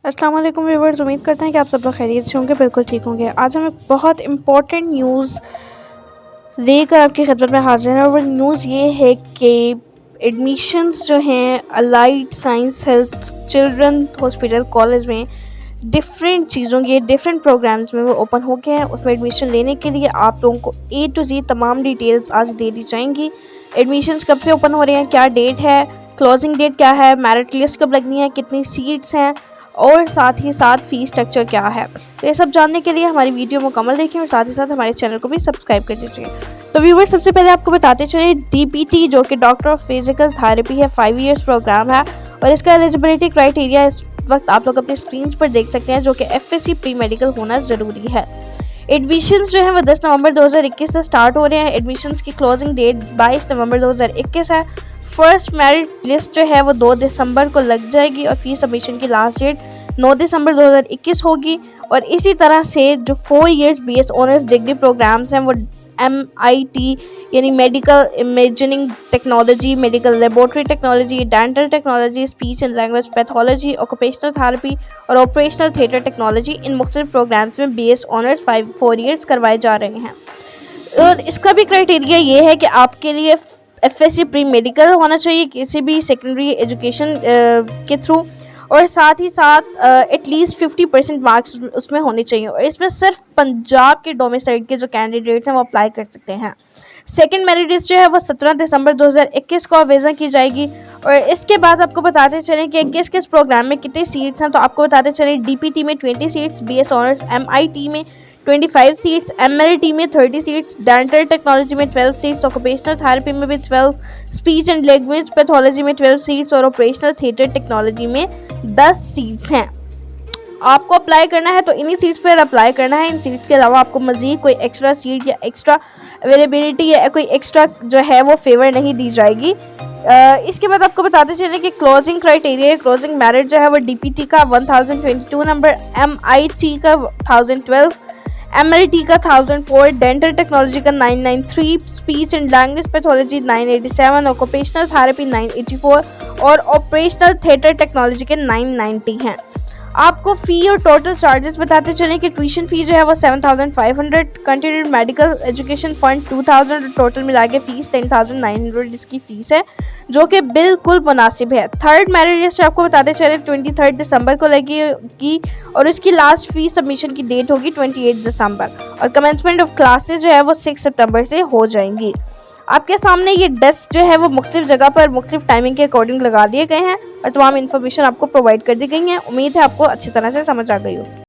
अस्सलाम वालेकुम व्यूअर्स, उम्मीद करते हैं कि आप सब लोग खैरियत से होंगे, बिल्कुल ठीक होंगे। आज हम एक बहुत इम्पोर्टेंट न्यूज़ लेकर आपकी खिदमत में हाजिर हैं और वो न्यूज़ ये है कि एडमिशन्स जो हैं allied science health children hospital college में डिफरेंट चीज़ों के डिफरेंट प्रोग्राम्स में वो ओपन हो गए हैं। उसमें एडमिशन लेने के लिए आप लोगों को A to Z तमाम डिटेल्स आज दे दी जाएंगी। एडमिशन्स कब से ओपन हो रहे हैं, क्या डेट है, क्लोजिंग डेट क्या है, मेरिट लिस्ट कब लगनी है, कितनी सीट्स हैं और साथ ही साथ फीस स्ट्रक्चर क्या है। तो ये सब जानने के लिए हमारी वीडियो मुकम्मल देखें और साथ ही साथ हमारे चैनल को भी सब्सक्राइब कर दीजिए। तो व्यूअर्स, सबसे पहले आपको बताते चले DPT जो कि डॉक्टर ऑफ फिजिकल थेरेपी है, 5 ईयर्स प्रोग्राम है और इसका एलिजिबिलिटी क्राइटेरिया इस वक्त आप लोग अपनी स्क्रीन पर देख सकते हैं, जो कि FSC प्री मेडिकल होना ज़रूरी है। एडमिशन्स जो है वो 10 नवंबर 2021 से स्टार्ट हो रहे हैं। एडमिशन्स की क्लोजिंग डेट 22 नवंबर 2021 है। फर्स्ट मेरिट लिस्ट जो है वो 2 दिसंबर को लग जाएगी और फीस सबमिशन की लास्ट डेट 9 दिसंबर 2021 होगी। और इसी तरह से जो 4 years BS honours degree programmes हैं वो MIT यानी medical imaging technology, medical laboratory technology, dental technology, speech and language pathology, occupational therapy और ऑपरेशनल थिएटर टेक्नोलॉजी, इन मुख्तलिफ प्रोग्राम्स में BS ऑनर्स 4 इयर्स करवाए जा रहे हैं। और इसका भी क्राइटेरिया ये है कि आपके लिए FSC प्री मेडिकल होना चाहिए किसी भी सेकेंडरी एजुकेशन के थ्रू, और साथ ही साथ एटलीस्ट 50% मार्क्स उसमें होने चाहिए। और इसमें सिर्फ पंजाब के डोमिसाइल के जो कैंडिडेट्स हैं वो अप्लाई कर सकते हैं। सेकंड मेरिट लिस्ट जो है वो 17 दिसंबर 2021 को आवेदन की जाएगी। और इसके बाद आपको बताते चलें कि किस किस प्रोग्राम में कितनी सीट्स हैं। तो आपको बताते चलें DPT में 20 सीट्स, BS ऑनर्स MIT में 25 सीट्स, MLT में 30 सीट्स, डेंटल टेक्नोलॉजी में 12 सीट्स, ऑक्यूपेशनल थेरेपी में भी 12, स्पीच एंड लैंग्वेज पैथोलॉजी में 12 सीट्स और ऑपरेशनल थिएटर टेक्नोलॉजी में 10 सीट्स हैं। आपको अप्लाई करना है तो इन्हीं सीट्स पर अप्लाई करना है। इन सीट्स के अलावा आपको मज़ीद कोई एक्स्ट्रा सीट या एक्स्ट्रा अवेलेबिलिटी या कोई एक्स्ट्रा जो है वो फेवर नहीं दी जाएगी। इसके बाद आपको बताते चलें कि क्लोजिंग क्राइटेरिया, क्लोजिंग मेरिट जो है वो DPT का 1022 नंबर, MIT का 1012, MLT का 1004, डेंटल टेक्नोलॉजी का 993, speech and language pathology 987, occupational therapy 984 और ऑपरेशनल थिएटर टेक्नोलॉजी के 990 हैं। आपको फ़ी और टोटल चार्जेस बताते चलें कि ट्यूशन फ़ी जो है वो 7500, continued medical education fund 2000, total मिला के फ़ीस 10900 इसकी फ़ीस है, जो कि बिल्कुल मुनासिब है। थर्ड मेरिट लिस्ट आपको बताते चलें 23 दिसंबर को लगेगी और इसकी लास्ट फ़ीस सबमिशन की डेट होगी 28 दिसंबर और कमेंसमेंट ऑफ क्लासेज जो है वो 6 सितंबर से हो जाएंगी। आपके सामने ये डेस्क जो है वो मुख्तलिफ जगह पर मुख्तलिफ टाइमिंग के अकॉर्डिंग लगा दिए गए हैं और तमाम इन्फॉर्मेशन आपको प्रोवाइड कर दी गई है। उम्मीद है आपको अच्छी तरह से समझ आ गई हो।